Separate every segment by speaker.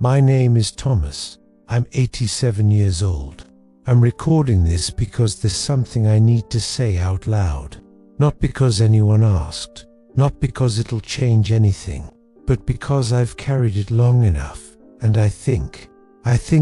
Speaker 1: My name is Thomas. I'm 87 years old. I'm recording this because there's something I need to say out loud. Not because anyone asked, not because it'll change anything, but because I've carried it long enough, and I think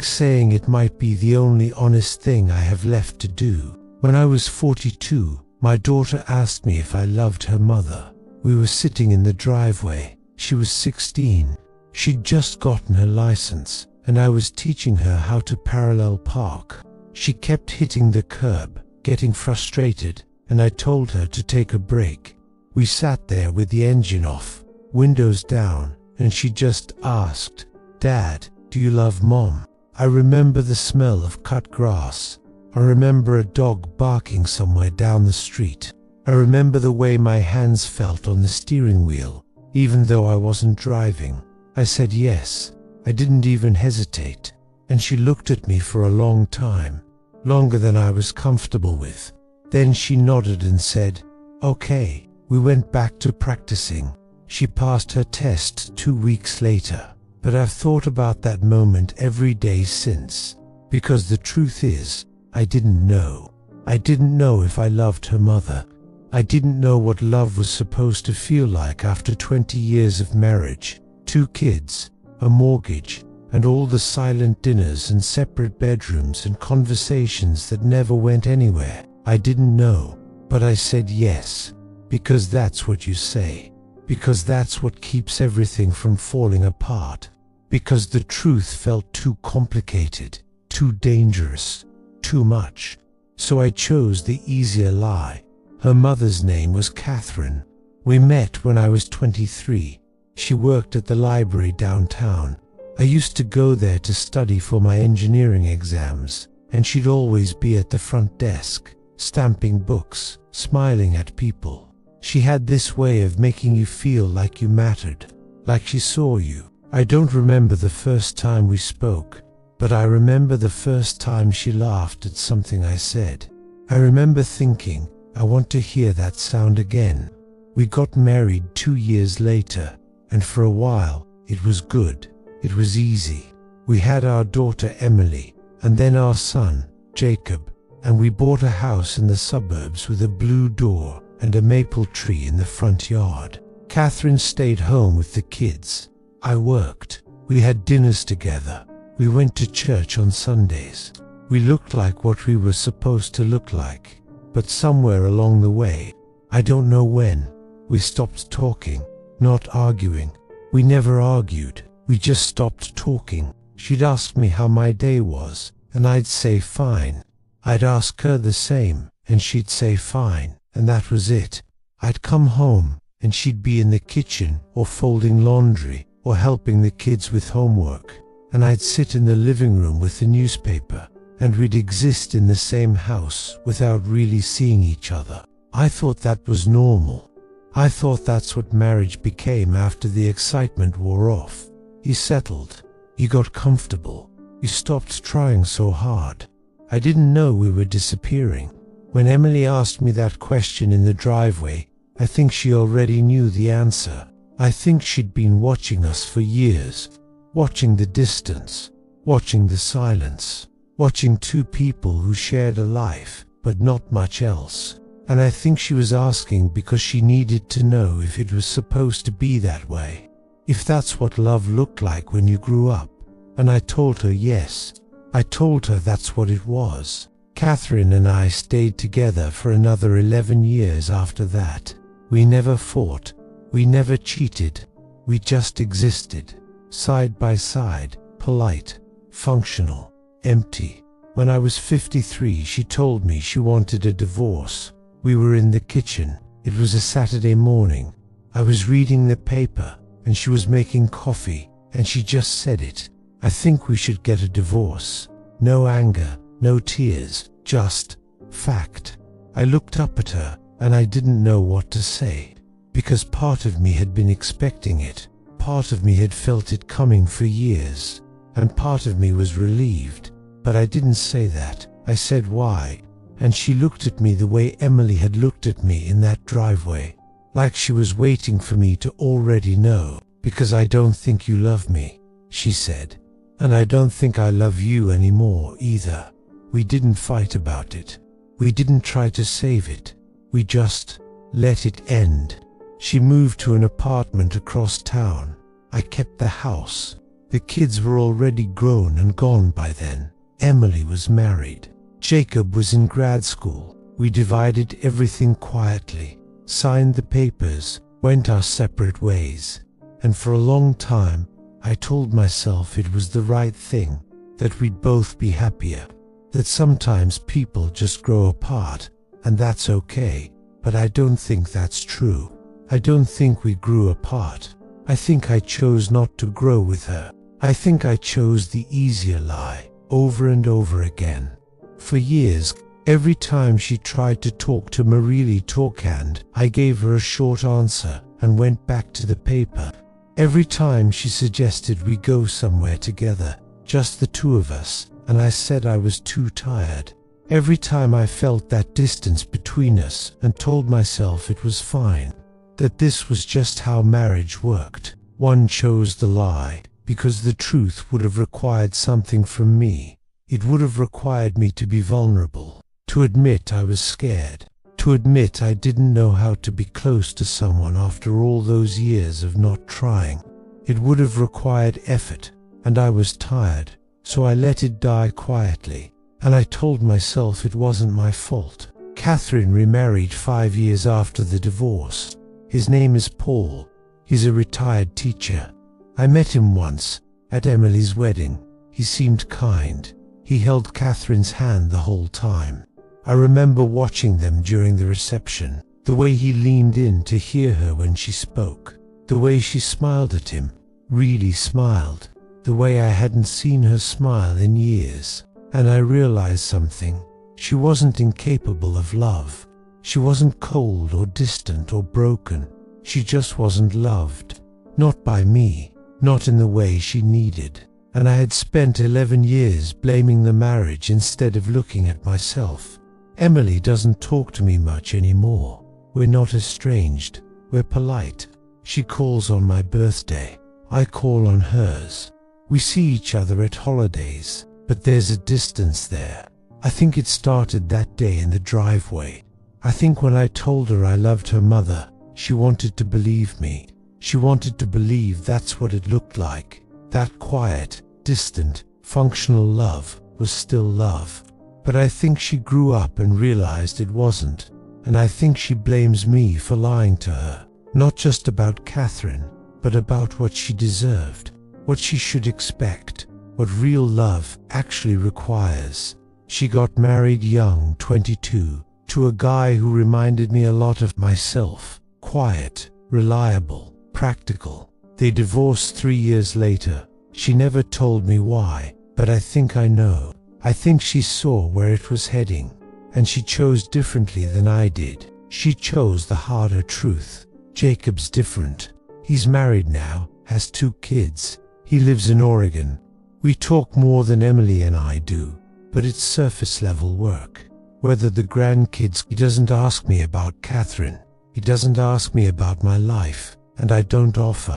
Speaker 1: saying it might be the only honest thing I have left to do. When I was 42, my daughter asked me if I loved her mother. We were sitting in the driveway. She was 16. She'd just gotten her license, and I was teaching her how to parallel park. She kept hitting the curb, getting frustrated, and I told her to take a break. We sat there with the engine off, windows down, and she just asked, "Dad, do you love Mom?" I remember the smell of cut grass. I remember a dog barking somewhere down the street. I remember the way my hands felt on the steering wheel, even though I wasn't driving. I said yes. I didn't even hesitate. And she looked at me for a long time, longer than I was comfortable with. Then she nodded and said, "Okay." We went back to practicing. She passed her test 2 weeks later. But I've thought about that moment every day since, because the truth is, I didn't know. I didn't know if I loved her mother. I didn't know what love was supposed to feel like after 20 years of marriage, 2 kids, a mortgage, and all the silent dinners and separate bedrooms and conversations that never went anywhere. I didn't know, but I said yes, because that's what you say, because that's what keeps everything from falling apart. Because the truth felt too complicated, too dangerous, too much. So I chose the easier lie. Her mother's name was Catherine. We met when I was 23. She worked at the library downtown. I used to go there to study for my engineering exams, and she'd always be at the front desk, stamping books, smiling at people. She had this way of making you feel like you mattered, like she saw you. I don't remember the first time we spoke, but I remember the first time she laughed at something I said. I remember thinking, I want to hear that sound again. We got married 2 years later, and for a while, it was good. It was easy. We had our daughter Emily, and then our son, Jacob, and we bought a house in the suburbs with a blue door and a maple tree in the front yard. Catherine stayed home with the kids. I worked. We had dinners together. We went to church on Sundays. We looked like what we were supposed to look like. But somewhere along the way, I don't know when, we stopped talking, not arguing. We never argued. We just stopped talking. She'd ask me how my day was, and I'd say fine. I'd ask her the same, and she'd say fine, and that was it. I'd come home, and she'd be in the kitchen or folding laundry, or helping the kids with homework, and I'd sit in the living room with the newspaper, and we'd exist in the same house without really seeing each other. I thought that was normal. I thought that's what marriage became after the excitement wore off. You settled. You got comfortable. You stopped trying so hard. I didn't know we were disappearing. When Emily asked me that question in the driveway, I think she already knew the answer. I think she'd been watching us for years, watching the distance, watching the silence, watching 2 people who shared a life, but not much else. And I think she was asking because she needed to know if it was supposed to be that way, if that's what love looked like when you grew up. And I told her yes. I told her that's what it was. Catherine and I stayed together for another 11 years after that. We never fought. We never cheated. We just existed, side by side, polite, functional, empty. When I was 53, she told me she wanted a divorce. We were in the kitchen. It was a Saturday morning. I was reading the paper, and she was making coffee, and she just said it. I think we should get a divorce. No anger, no tears, just fact. I looked up at her, and I didn't know what to say, because part of me had been expecting it. Part of me had felt it coming for years, and part of me was relieved. But I didn't say that. I said why, and she looked at me the way Emily had looked at me in that driveway, like she was waiting for me to already know. "Because I don't think you love me," she said. And I don't think I love you anymore either. We didn't fight about it. We didn't try to save it. We just let it end. She moved to an apartment across town. I kept the house. The kids were already grown and gone by then. Emily was married. Jacob was in grad school. We divided everything quietly, signed the papers, went our separate ways. And for a long time, I told myself it was the right thing, that we'd both be happier, that sometimes people just grow apart, and that's okay. But I don't think that's true. I don't think we grew apart. I think I chose not to grow with her. I think I chose the easier lie, over and over again. For years, every time she tried to talk to Marily Torkand, I gave her a short answer and went back to the paper. Every time she suggested we go somewhere together, just the two of us, and I said I was too tired. Every time I felt that distance between us and told myself it was fine, that this was just how marriage worked, one chose the lie, because the truth would have required something from me. It would have required me to be vulnerable, to admit I was scared, to admit I didn't know how to be close to someone after all those years of not trying. It would have required effort, and I was tired, so I let it die quietly, and I told myself it wasn't my fault. Catherine remarried 5 years after the divorce. His name is Paul. He's a retired teacher. I met him once, at Emily's wedding. He seemed kind. He held Catherine's hand the whole time. I remember watching them during the reception, the way he leaned in to hear her when she spoke, the way she smiled at him, really smiled, the way I hadn't seen her smile in years. And I realized something. She wasn't incapable of love. She wasn't cold or distant or broken. She just wasn't loved. Not by me, not in the way she needed. And I had spent 11 years blaming the marriage instead of looking at myself. Emily doesn't talk to me much anymore. We're not estranged. We're polite. She calls on my birthday. I call on hers. We see each other at holidays, but there's a distance there. I think it started that day in the driveway. I think when I told her I loved her mother, she wanted to believe me. She wanted to believe that's what it looked like. That quiet, distant, functional love was still love. But I think she grew up and realized it wasn't. And I think she blames me for lying to her. Not just about Catherine, but about what she deserved. What she should expect. What real love actually requires. She got married young, 22, to a guy who reminded me a lot of myself. Quiet, reliable, practical. They divorced 3 years later. She never told me why, but I think I know. I think she saw where it was heading, and she chose differently than I did. She chose the harder truth. Jacob's different. He's married now, has 2 kids. He lives in Oregon. We talk more than Emily and I do, but it's surface level work. Whether the grandkids, he doesn't ask me about Catherine. He doesn't ask me about my life, and I don't offer.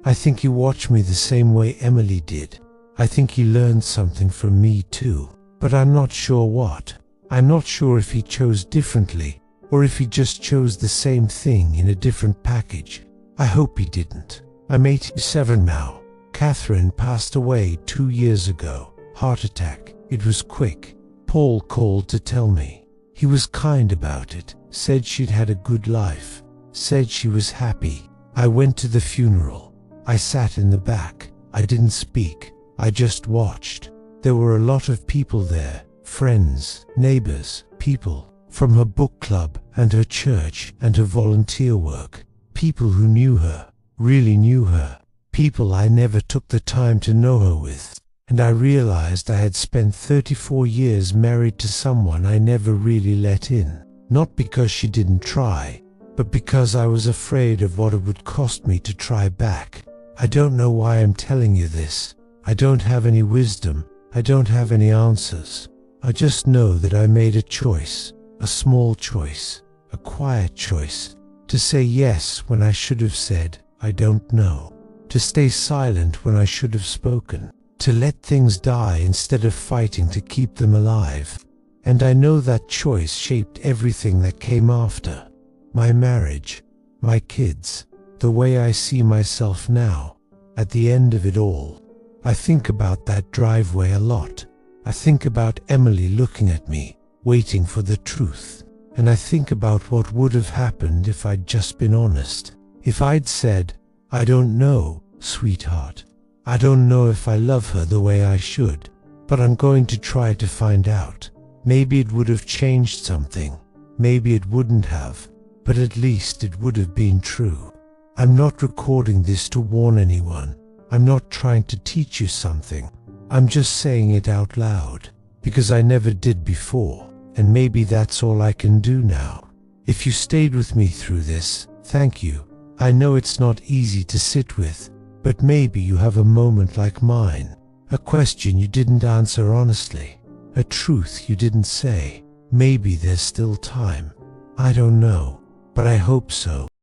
Speaker 1: I think he watched me the same way Emily did. I think he learned something from me too, but I'm not sure what. I'm not sure if he chose differently, or if he just chose the same thing in a different package. I hope he didn't. I'm 87 now. Catherine passed away 2 years ago. Heart attack. It was quick. Paul called to tell me. He was kind about it, said she'd had a good life, said she was happy. I went to the funeral. I sat in the back. I didn't speak. I just watched. There were a lot of people there, friends, neighbors, people from her book club and her church and her volunteer work, people who knew her, really knew her, people I never took the time to know her with. And I realized I had spent 34 years married to someone I never really let in, not because she didn't try, but because I was afraid of what it would cost me to try back. I don't know why I'm telling you this. I don't have any wisdom. I don't have any answers. I just know that I made a choice, a small choice, a quiet choice, to say yes when I should have said, I don't know, to stay silent when I should have spoken, to let things die instead of fighting to keep them alive. And I know that choice shaped everything that came after. My marriage, my kids, the way I see myself now. At the end of it all, I think about that driveway a lot. I think about Emily looking at me, waiting for the truth. And I think about what would have happened if I'd just been honest. If I'd said, "I don't know, sweetheart. I don't know if I love her the way I should, but I'm going to try to find out." Maybe it would have changed something. Maybe it wouldn't have, but at least it would have been true. I'm not recording this to warn anyone. I'm not trying to teach you something. I'm just saying it out loud, because I never did before, and maybe that's all I can do now. If you stayed with me through this, thank you. I know it's not easy to sit with, but maybe you have a moment like mine, a question you didn't answer honestly, a truth you didn't say. Maybe there's still time. I don't know, but I hope so.